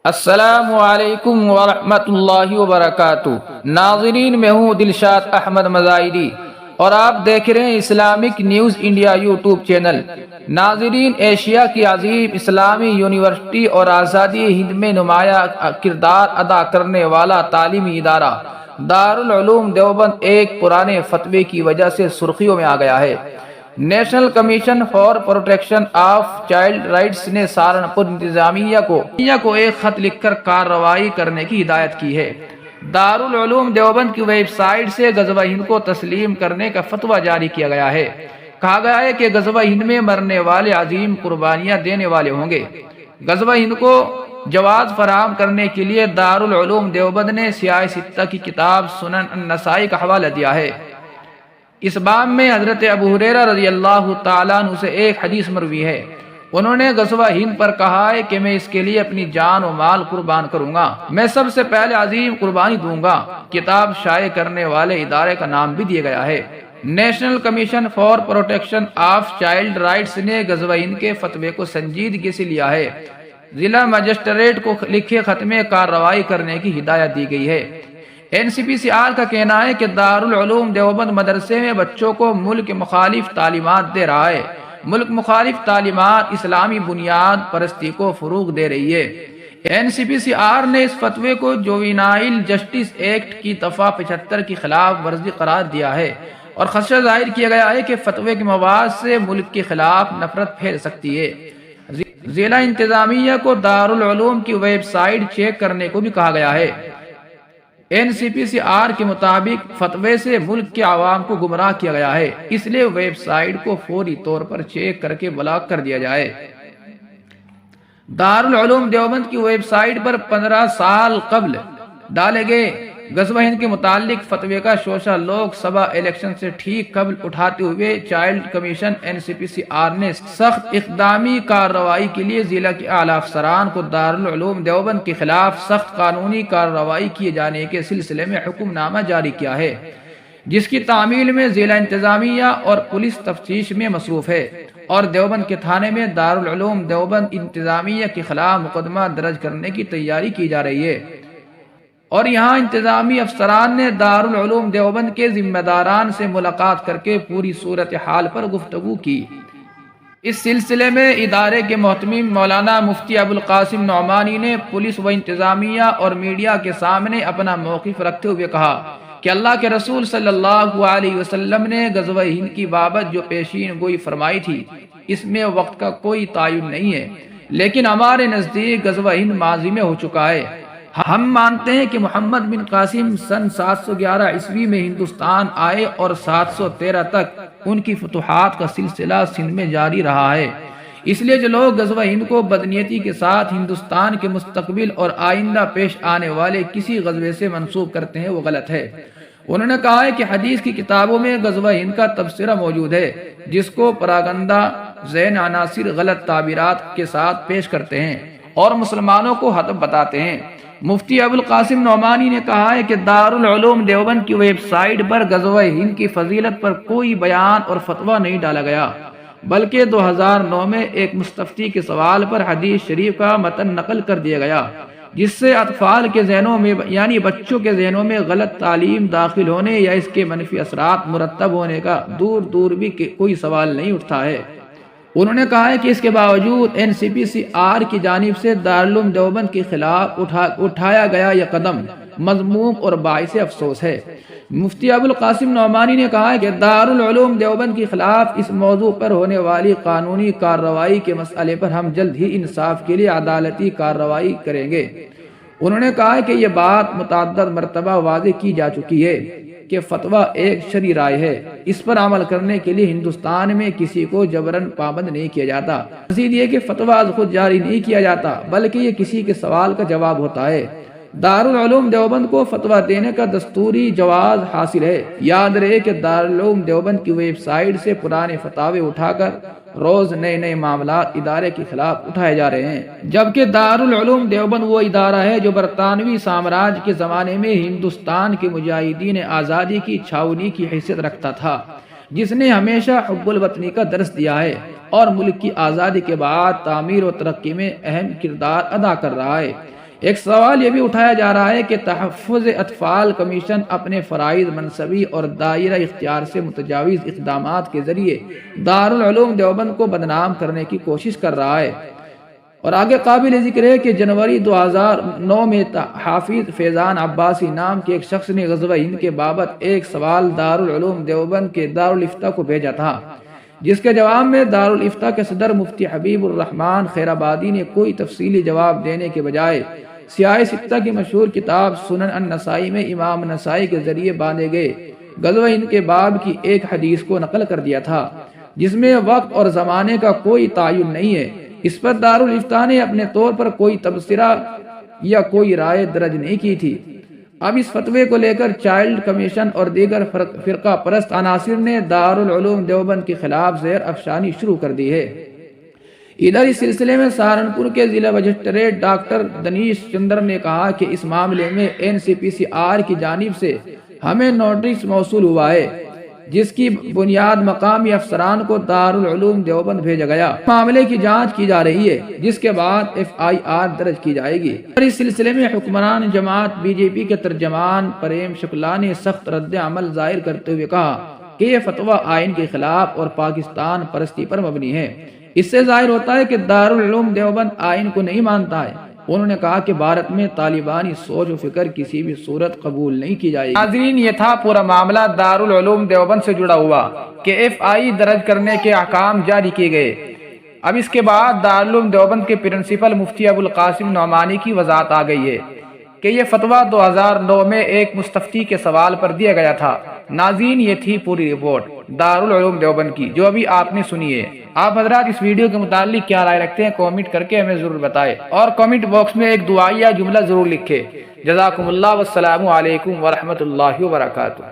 السلام علیکم ورحمۃ اللہ وبرکاتہ۔ ناظرین، میں ہوں دلشاد احمد مظاہری اور آپ دیکھ رہے ہیں Islamic news India YouTube channel. ناظرین، ایشیا کی عظیم اسلامی یونیورسٹی اور آزادی ہند میں نمایاں کردار ادا کرنے والا تعلیمی ادارہ دارالعلوم دیوبند ایک پرانے فتوے کی وجہ سے سرخیوں میں آ گیا ہے۔ National commission for protection of child rights نے سہارنپور انتظامیہ کو ایک خط لکھ کر کارروائی کرنے کی ہدایت کی ہے۔ دارالعلوم دیوبند کی ویب سائٹ سے غزوہ ہند کو تسلیم کرنے کا فتویٰ جاری کیا گیا ہے۔ کہا گیا ہے کہ غزوہ ہند میں مرنے والے عظیم قربانیاں دینے والے ہوں گے۔ غزوہ ہند کو جواز فراہم کرنے کے لیے دارالعلوم دیوبند نے سیاہ ستہ کی کتاب سنن النسائی کا حوالہ دیا ہے۔ اس باب میں حضرت ابو ہریرہ رضی اللہ تعالیٰ عنہ سے ایک حدیث مروی ہے۔ انہوں نے غزوہ ہند پر کہا ہے کہ میں اس کے لیے اپنی جان و مال قربان کروں گا، میں سب سے پہلے عظیم قربانی دوں گا۔ کتاب شائع کرنے والے ادارے کا نام بھی دیا گیا ہے۔ National commission for protection of child rights نے غزوہ ہند کے فتوے کو سنجیدگی سے لیا ہے۔ ضلع مجسٹریٹ کو لکھے خط میں کارروائی کرنے کی ہدایت دی گئی ہے۔ NCPCR کا کہنا ہے کہ دارالعلوم دیوبند مدرسے میں بچوں کو ملک مخالف تعلیمات دے رہا ہے۔ ملک مخالف تعلیمات اسلامی بنیاد پرستی کو فروغ دے رہی ہے۔ NCPCR نے اس فتوے کو جوینائل جسٹس ایکٹ کی دفعہ 75 کی خلاف ورزی قرار دیا ہے اور خدشہ ظاہر کیا گیا ہے کہ فتوے کے مواد سے ملک کے خلاف نفرت پھیل سکتی ہے۔ ضلع انتظامیہ کو دارالعلوم کی ویب سائٹ چیک کرنے کو بھی کہا گیا ہے۔ NCPCR کے مطابق فتوے سے ملک کے عوام کو گمراہ کیا گیا ہے، اس لیے ویب سائٹ کو فوری طور پر چیک کر کے بلاک کر دیا جائے۔ دارالعلوم دیوبند کی ویب سائٹ پر 15 سال قبل ڈالے گئے غزوہ ہند کے متعلق فتوے کا شوشہ لوک سبھا الیکشن سے ٹھیک قبل اٹھاتے ہوئے چائلڈ کمیشن NCPCR نے سخت اقدامی کارروائی کے لیے ضلع کے اعلیٰ افسران کو دارالعلوم دیوبند کے خلاف سخت قانونی کارروائی کیے جانے کے سلسلے میں حکم نامہ جاری کیا ہے، جس کی تعمیل میں ضلع انتظامیہ اور پولیس تفتیش میں مصروف ہے اور دیوبند کے تھانے میں دارالعلوم دیوبند انتظامیہ کے خلاف مقدمہ درج کرنے کی تیاری کی جا رہی ہے۔ اور یہاں انتظامی افسران نے دارالعلوم دیوبند کے ذمہ داران سے ملاقات کر کے پوری صورتحال پر گفتگو کی۔ اس سلسلے میں ادارے کے محتمم مولانا مفتی ابوالقاسم نعمانی نے پولیس و انتظامیہ اور میڈیا کے سامنے اپنا موقف رکھتے ہوئے کہا کہ اللہ کے رسول صلی اللہ علیہ وسلم نے غزوہ ہند کی بابت جو پیشین گوئی فرمائی تھی، اس میں وقت کا کوئی تعین نہیں ہے، لیکن ہمارے نزدیک غزوہ ہند ماضی میں ہو چکا ہے۔ ہم مانتے ہیں کہ محمد بن قاسم سن 711 عیسوی میں ہندوستان آئے اور 713 تک ان کی فتوحات کا سلسلہ سندھ میں جاری رہا ہے۔ اس لیے جو لوگ غزوہ ہند کو بدنیتی کے ساتھ ہندوستان کے مستقبل اور آئندہ پیش آنے والے کسی غزوے سے منسوب کرتے ہیں وہ غلط ہے۔ انہوں نے کہا ہے کہ حدیث کی کتابوں میں غزوہ ہند کا تبصرہ موجود ہے، جس کو پراگندہ ذہن عناصر غلط تعبیرات کے ساتھ پیش کرتے ہیں اور مسلمانوں کو ہدف بتاتے ہیں۔ مفتی ابوالقاسم نعمانی نے کہا ہے کہ دارالعلوم دیوبند کی ویب سائٹ پر غزوہ ہند کی فضیلت پر کوئی بیان اور فتویٰ نہیں ڈالا گیا، بلکہ 2009 میں ایک مستفتی کے سوال پر حدیث شریف کا متن نقل کر دیا گیا، جس سے اطفال کے ذہنوں میں یعنی بچوں کے ذہنوں میں غلط تعلیم داخل ہونے یا اس کے منفی اثرات مرتب ہونے کا دور دور بھی کوئی سوال نہیں اٹھتا ہے۔ انہوں نے کہا ہے کہ اس کے باوجود NCPCR کی جانب سے دارالعلوم دیوبند کے خلاف اٹھایا گیا یہ قدم مذموم اور باعث افسوس ہے۔ مفتی ابوالقاسم نعمانی نے کہا ہے کہ دارالعلوم دیوبند کے خلاف اس موضوع پر ہونے والی قانونی کارروائی کے مسئلے پر ہم جلد ہی انصاف کے لیے عدالتی کارروائی کریں گے۔ انہوں نے کہا ہے کہ یہ بات متعدد مرتبہ واضح کی جا چکی ہے کہ فتویٰ ایک شرعی رائے ہے، اس پر عمل کرنے کے لیے ہندوستان میں کسی کو جبراً پابند نہیں کیا جاتا۔ مزید یہ کہ فتویٰ از خود جاری نہیں کیا جاتا، بلکہ یہ کسی کے سوال کا جواب ہوتا ہے۔ دارالعلوم دیوبند کو فتویٰ دینے کا دستوری جواز حاصل ہے۔ یاد رہے کہ دارالعلوم دیوبند کی ویب سائٹ سے پرانے فتاوے اٹھا کر روز نئے معاملات ادارے کے خلاف اٹھائے جا رہے ہیں، جبکہ دارالعلوم دیوبند وہ ادارہ ہے جو برطانوی سامراج کے زمانے میں ہندوستان کے مجاہدین آزادی کی چھاونی کی حیثیت رکھتا تھا، جس نے ہمیشہ حب الوطنی کا درس دیا ہے اور ملک کی آزادی کے بعد تعمیر و ترقی میں اہم کردار ادا کر رہا ہے۔ ایک سوال یہ بھی اٹھایا جا رہا ہے کہ تحفظ اطفال کمیشن اپنے فرائض منصبی اور دائرہ اختیار سے متجاوز اقدامات کے ذریعے دارالعلوم دیوبند کو بدنام کرنے کی کوشش کر رہا ہے۔ اور آگے قابل ذکر ہے کہ جنوری 2009 میں حافظ فیضان عباسی نام کے ایک شخص نے غزوہ ہند کے بابت ایک سوال دارالعلوم دیوبند کے دارالافتاء کو بھیجا تھا، جس کے جواب میں دارالافتاء کے صدر مفتی حبیب الرحمن خیرآبادی نے کوئی تفصیلی جواب دینے کے بجائے سیاہ ستہ کی مشہور کتاب سنن النسائی میں امام نسائی کے ذریعے باندھے گئے غزوہ ہند کے باب کی ایک حدیث کو نقل کر دیا تھا، جس میں وقت اور زمانے کا کوئی تعین نہیں ہے۔ اس پر دارالافتاء نے اپنے طور پر کوئی تبصرہ یا کوئی رائے درج نہیں کی تھی۔ اب اس فتوے کو لے کر چائلڈ کمیشن اور دیگر فرقہ پرست عناصر نے دارالعلوم دیوبند کے خلاف زہر افشانی شروع کر دی ہے۔ ادھر اس سلسلے میں سہارنپور کے ضلع مجسٹریٹ ڈاکٹر دنیش چندر نے کہا کہ اس معاملے میں NCPCR کی جانب سے ہمیں نوٹس موصول ہوا ہے، جس کی بنیاد مقامی افسران کو دارالعلوم دیوبند بھیجا گیا۔ معاملے کی جانچ کی جا رہی ہے، جس کے بعد FIR درج کی جائے گی۔ اور اس سلسلے میں حکمران جماعت BJP کے ترجمان پریم شکلا نے سخت رد عمل ظاہر کرتے ہوئے کہا کہ یہ فتویٰ آئین کے خلاف اور پاکستان پرستی پر مبنی ہے۔ اس سے ظاہر ہوتا ہے کہ دارالعلوم دیوبند آئین کو نہیں مانتا ہے۔ انہوں نے کہا کہ بھارت میں طالبانی سوچ و فکر کسی بھی صورت قبول نہیں کی جائے گی۔ ناظرین، یہ تھا پورا معاملہ دارالعلوم دیوبند سے جڑا ہوا کہ FI درج کرنے کے احکام جاری کیے گئے۔ اب اس کے بعد دارالعلوم دیوبند کے پرنسپل مفتی ابوالقاسم نعمانی کی وضاحت آ گئی ہے کہ یہ فتویٰ 2009 میں ایک مستفتی کے سوال پر دیا گیا تھا۔ ناظرین، یہ تھی پوری رپورٹ دارالعلوم دیوبند کی جو ابھی آپ نے سنی ہے۔ آپ حضرات اس ویڈیو کے متعلق کیا رائے رکھتے ہیں کامنٹ کر کے ہمیں ضرور بتائیں، اور کامنٹ باکس میں ایک دعائیہ جملہ ضرور لکھیں۔ جزاکم اللہ، والسلام علیکم ورحمۃ اللہ وبرکاتہ۔